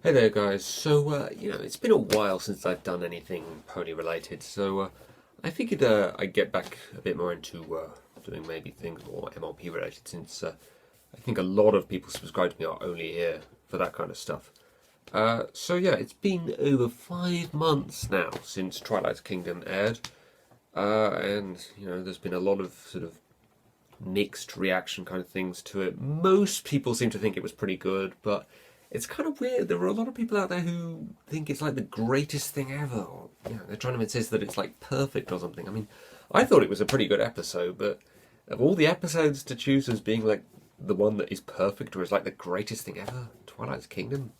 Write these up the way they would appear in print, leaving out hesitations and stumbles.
Hey there, guys. It's been a while since I've done anything pony related, I figured I'd get back a bit more into doing maybe things more MLP related, since I think a lot of people subscribe to me are only here for that kind of stuff. It's been over 5 months now since Twilight's Kingdom aired, there's been a lot of sort of mixed reaction kind of things to it. Most people seem to think it was pretty good, but it's kind of weird. There are a lot of people out there who think it's like the greatest thing ever. Or, they're trying to insist that it's like perfect or something. I mean, I thought it was a pretty good episode, but of all the episodes to choose as being like the one that is perfect or is like the greatest thing ever, Twilight's Kingdom,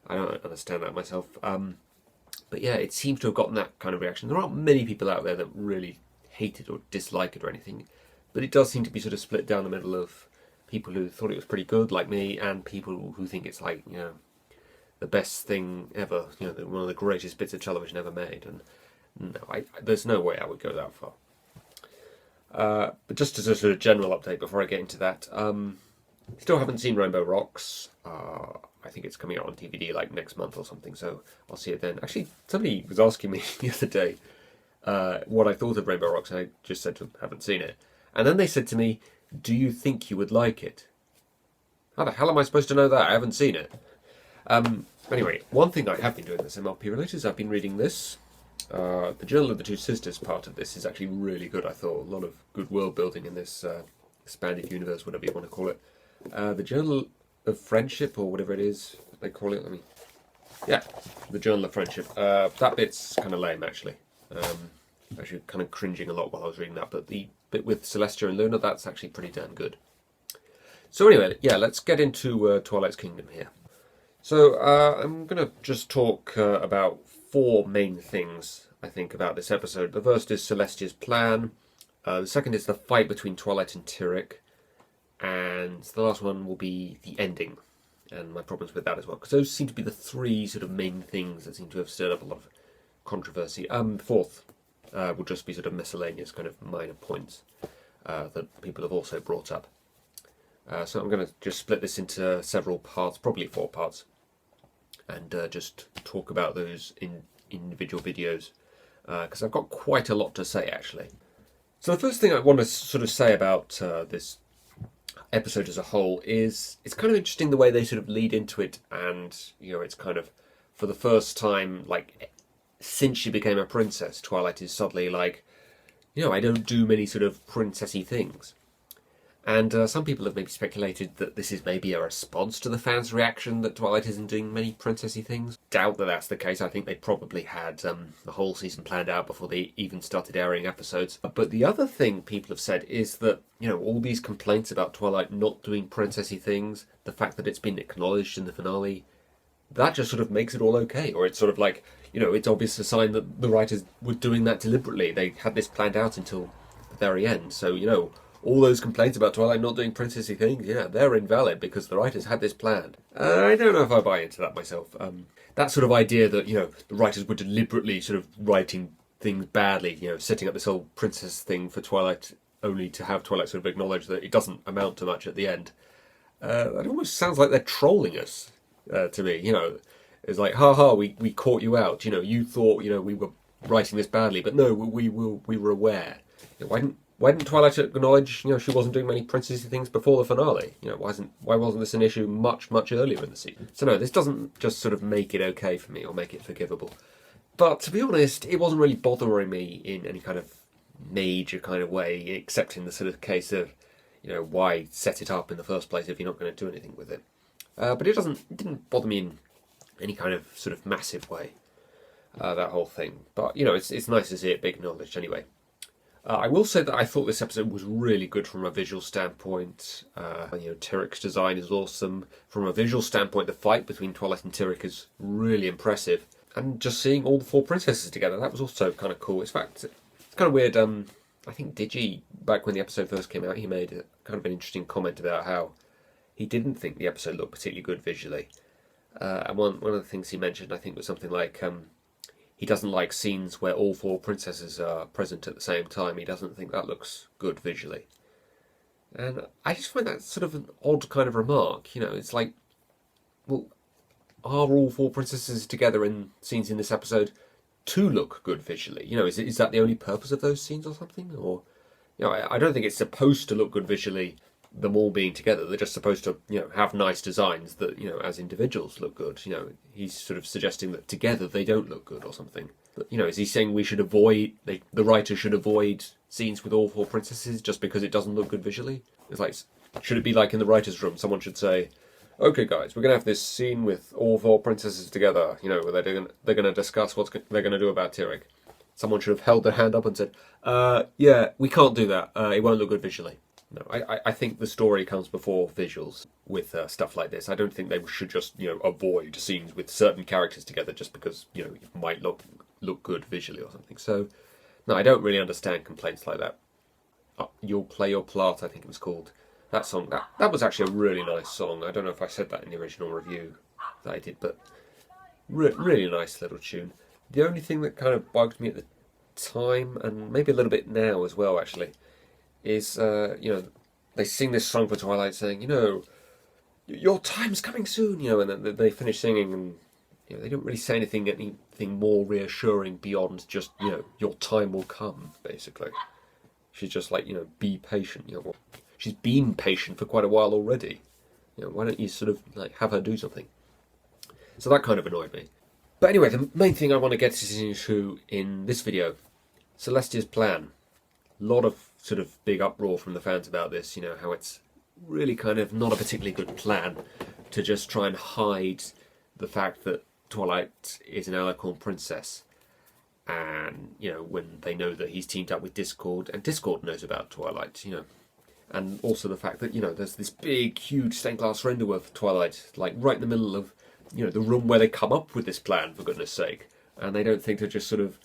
I don't understand that myself. But yeah, it seems to have gotten that kind of reaction. There aren't many people out there that really hate it or dislike it or anything, but it does seem to be sort of split down the middle of people who thought it was pretty good, like me, and people who think it's like, the best thing ever, one of the greatest bits of television ever made. And no, there's no way I would go that far. But just as a sort of general update before I get into that, still haven't seen Rainbow Rocks. I think it's coming out on DVD like next month or something, so I'll see it then. Actually, somebody was asking me the other day what I thought of Rainbow Rocks, and I just said to them, haven't seen it. And then they said to me, do you think you would like it? How the hell am I supposed to know that? I haven't seen it. Anyway, one thing I have been doing that's MLP related is I've been reading this. The Journal of the Two Sisters part of this is actually really good, I thought. A lot of good world building in this expanded universe, whatever you want to call it. The Journal of Friendship, or whatever it is they call it. The Journal of Friendship. That bit's kind of lame, actually. Actually kind of cringing a lot while I was reading that, but the bit with Celestia and Luna, that's actually pretty damn good. So anyway, yeah, let's get into Twilight's Kingdom here. So I'm going to just talk about four main things, I think, about this episode. The first is Celestia's plan. The second is the fight between Twilight and Tyrek. And the last one will be the ending, and my problems with that as well, because those seem to be the three sort of main things that seem to have stirred up a lot of controversy. Fourth will just be sort of miscellaneous kind of minor points that people have also brought up. So I'm going to just split this into several parts, probably 4 parts, and just talk about those in individual videos, because I've got quite a lot to say, actually. So the first thing I want to sort of say about this episode as a whole is it's kind of interesting the way they sort of lead into it, and it's kind of, for the first time, like, since she became a princess, Twilight is suddenly like, I don't do many sort of princessy things. And some people have maybe speculated that this is maybe a response to the fans' reaction that Twilight isn't doing many princessy things. Doubt that that's the case. I think they probably had the whole season planned out before they even started airing episodes. But the other thing people have said is that, all these complaints about Twilight not doing princessy things, the fact that it's been acknowledged in the finale, that just sort of makes it all okay. Or it's sort of like, it's obvious a sign that the writers were doing that deliberately. They had this planned out until the very end. So, all those complaints about Twilight not doing princessy things, they're invalid because the writers had this planned. I don't know if I buy into that myself. That sort of idea that, the writers were deliberately sort of writing things badly, setting up this whole princess thing for Twilight only to have Twilight sort of acknowledge that it doesn't amount to much at the end. It almost sounds like they're trolling us, to me, It's like, we caught you out, you thought, we were writing this badly, but no, we were aware. Why didn't Twilight acknowledge, she wasn't doing many princessy things before the finale? Why wasn't this an issue much earlier in the season? So no, this doesn't just sort of make it okay for me or make it forgivable. But to be honest, it wasn't really bothering me in any kind of major kind of way, except in the sort of case of, why set it up in the first place if you're not going to do anything with it? But it didn't bother me in any kind of sort of massive way, that whole thing. But, it's nice to see it be acknowledged anyway. I will say that I thought this episode was really good from a visual standpoint. Tyrek's design is awesome. From a visual standpoint, the fight between Twilight and Tyrek is really impressive. And just seeing all the 4 princesses together, that was also kind of cool. In fact, it's kind of weird. I think Digi, back when the episode first came out, he made kind of an interesting comment about how he didn't think the episode looked particularly good visually. And one of the things he mentioned, I think, was something like he doesn't like scenes where all 4 princesses are present at the same time. He doesn't think that looks good visually. And I just find that sort of an odd kind of remark. It's like, well, are all four princesses together in scenes in this episode to look good visually? You know, is that the only purpose of those scenes or something? Or, you know, I don't think it's supposed to look good visually, them all being together. They're just supposed to, you know, have nice designs that, you know, as individuals look good. You know, he's sort of suggesting that together they don't look good or something. But, you know, is he saying we should avoid, the writer should avoid scenes with all four princesses just because it doesn't look good visually? It's like, should it be like in the writer's room, someone should say, okay guys, we're going to have this scene with all four princesses together, you know, where they're going to discuss what they're going to do about Tyrek. Someone should have held their hand up and said, yeah, we can't do that, it won't look good visually. No, I think the story comes before visuals with stuff like this. I don't think they should just, you know, avoid scenes with certain characters together just because, you know, it might look good visually or something. So, no, I don't really understand complaints like that. You'll Play Your Plot, I think it was called. That song, that was actually a really nice song. I don't know if I said that in the original review that I did, but really nice little tune. The only thing that kind of bugged me at the time, and maybe a little bit now as well, actually, is, you know, they sing this song for Twilight saying, you know, your time's coming soon, you know, and then they finish singing and, you know, they don't really say anything more reassuring beyond just, you know, your time will come, basically. She's just like, you know, be patient, you know. She's been patient for quite a while already. You know, why don't you sort of like have her do something? So that kind of annoyed me. But anyway, the main thing I want to get into in this video, Celestia's plan. A lot of sort of big uproar from the fans about this, you know, how it's really kind of not a particularly good plan to just try and hide the fact that Twilight is an Alicorn princess. And, you know, when they know that he's teamed up with Discord, and Discord knows about Twilight, you know. And also the fact that, you know, there's this big, huge stained glass render of Twilight, like right in the middle of, you know, the room where they come up with this plan, for goodness sake. And they don't think to just sort of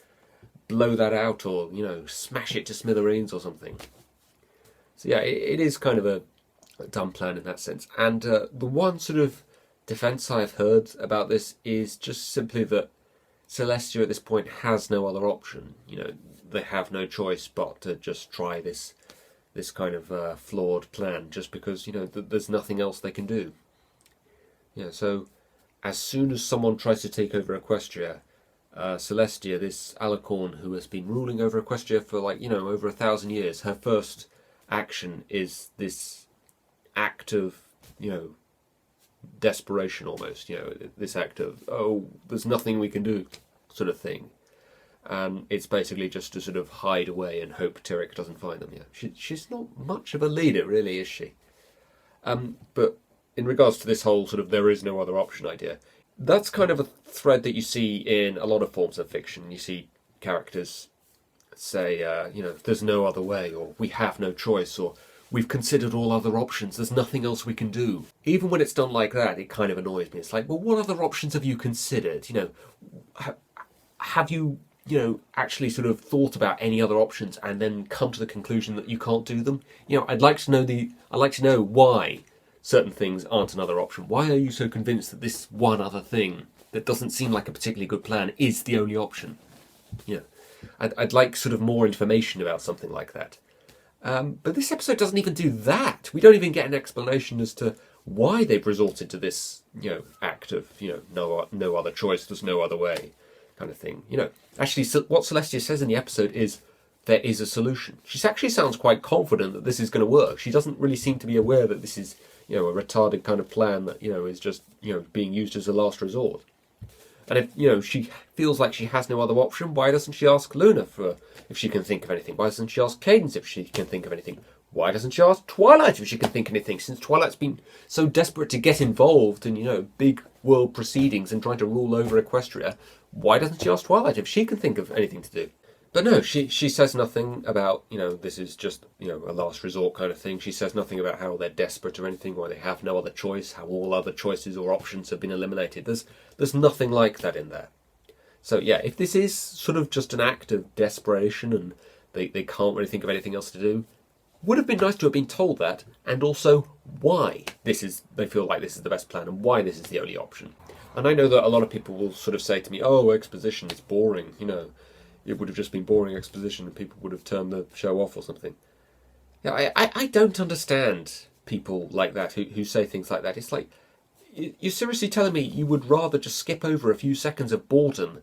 blow that out or, you know, smash it to smithereens or something. So yeah, it is kind of a dumb plan in that sense. And the one sort of defence I've heard about this is just simply that Celestia at this point has no other option. You know, they have no choice but to just try this kind of flawed plan just because, you know, there's nothing else they can do. Yeah, so as soon as someone tries to take over Equestria, Celestia, this Alicorn who has been ruling over Equestria for, like, you know, over 1,000 years, her first action is this act of, you know, desperation almost, you know, this act of, oh, there's nothing we can do sort of thing. And it's basically just to sort of hide away and hope Tyrek doesn't find them. Yeah, she's not much of a leader, really, is she? But in regards to this whole sort of there is no other option idea, that's kind of a thread that you see in a lot of forms of fiction. You see characters say, you know, there's no other way, or we have no choice, or we've considered all other options, there's nothing else we can do. Even when it's done like that, it kind of annoys me. It's like, well, what other options have you considered? You know, have you, you know, actually sort of thought about any other options and then come to the conclusion that you can't do them? You know, I'd like to know why certain things aren't another option. Why are you so convinced that this one other thing that doesn't seem like a particularly good plan is the only option? You know, I'd like sort of more information about something like that. But this episode doesn't even do that. We don't even get an explanation as to why they've resorted to this, you know, act of, you know, no other choice, there's no other way kind of thing. You know, actually, what Celestia says in the episode is there is a solution. She actually sounds quite confident that this is going to work. She doesn't really seem to be aware that this is, you know, a retarded kind of plan that, you know, is just, you know, being used as a last resort. And if, you know, she feels like she has no other option, why doesn't she ask Luna for if she can think of anything? Why doesn't she ask Cadence if she can think of anything? Why doesn't she ask Twilight if she can think of anything? Since Twilight's been so desperate to get involved in, you know, big world proceedings and trying to rule over Equestria, why doesn't she ask Twilight if she can think of anything to do? But no, she says nothing about, you know, this is just, you know, a last resort kind of thing. She says nothing about how they're desperate or anything, why they have no other choice, how all other choices or options have been eliminated. There's nothing like that in there. So yeah, if this is sort of just an act of desperation and they can't really think of anything else to do, would have been nice to have been told that, and also why they feel like this is the best plan and why this is the only option. And I know that a lot of people will sort of say to me, oh, exposition is boring, you know. It would have just been boring exposition and people would have turned the show off or something. Yeah, I don't understand people like that who say things like that. It's like, You're seriously telling me you would rather just skip over a few seconds of boredom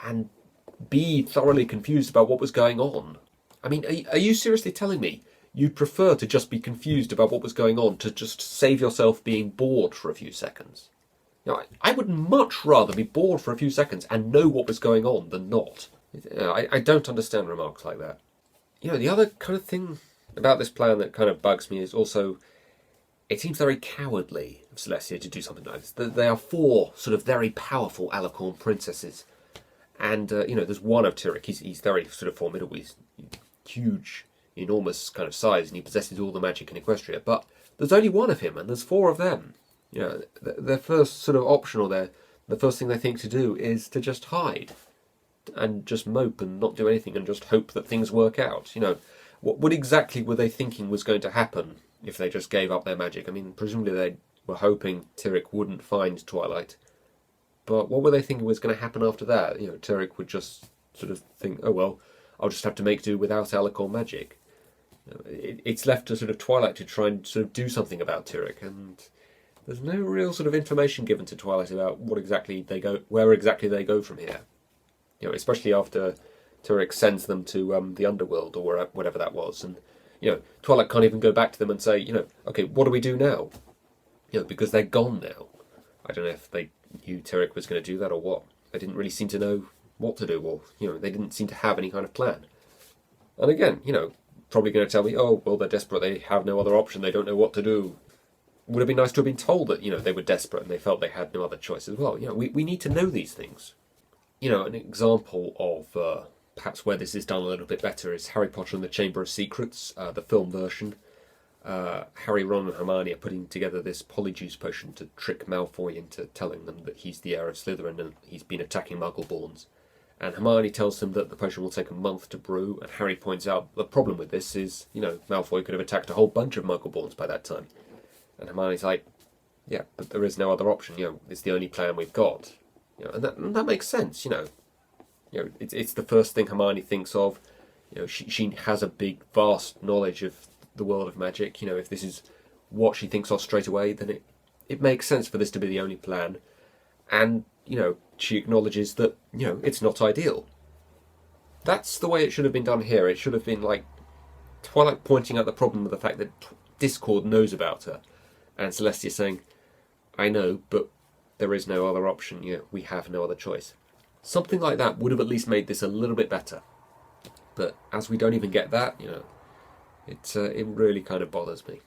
and be thoroughly confused about what was going on? I mean, are you seriously telling me you'd prefer to just be confused about what was going on to just save yourself being bored for a few seconds? You know, I would much rather be bored for a few seconds and know what was going on than not. I don't understand remarks like that. The other kind of thing about this plan that kind of bugs me is also it seems very cowardly of Celestia to do something like this. They are four sort of very powerful Alicorn princesses. And, there's one of Tyrek. He's very sort of formidable. He's huge, enormous kind of size, and he possesses all the magic in Equestria. But there's only one of him, and there's four of them. Their first sort of option, or the first thing they think to do is to just hide and just mope and not do anything and just hope that things work out. What exactly were they thinking was going to happen if they just gave up their magic? I mean, presumably they were hoping Tyrek wouldn't find Twilight. But what were they thinking was going to happen after that? Tyrek would just sort of think, oh well, I'll just have to make do without Alicorn magic. It's left to sort of Twilight to try and sort of do something about Tyrek, and there's no real sort of information given to Twilight about where exactly they go from here. Especially after Tyrek sends them to the underworld or whatever that was, and Twilight can't even go back to them and say, okay, what do we do now? Because they're gone now. I don't know if they knew Tyrek was going to do that or what. They didn't really seem to know what to do, or they didn't seem to have any kind of plan. And again, probably going to tell me, oh well, they're desperate. They have no other option. They don't know what to do. Would have been nice to have been told that they were desperate and they felt they had no other choice as well. We need to know these things. An example of perhaps where this is done a little bit better is Harry Potter and the Chamber of Secrets, the film version. Harry, Ron and Hermione are putting together this polyjuice potion to trick Malfoy into telling them that he's the heir of Slytherin and he's been attacking Muggleborns. And Hermione tells them that the potion will take a month to brew, and Harry points out the problem with this is, Malfoy could have attacked a whole bunch of Muggleborns by that time. And Hermione's like, yeah, but there is no other option, it's the only plan we've got. And that makes sense, it's the first thing Hermione thinks of. She has a big, vast knowledge of the world of magic. If this is what she thinks of straight away, then it makes sense for this to be the only plan. And, she acknowledges that, it's not ideal. That's the way it should have been done here. It should have been like Twilight pointing out the problem with the fact that Discord knows about her, and Celestia saying, I know, but there is no other option. We have no other choice. Something like that would have at least made this a little bit better. But as we don't even get that, it really kind of bothers me.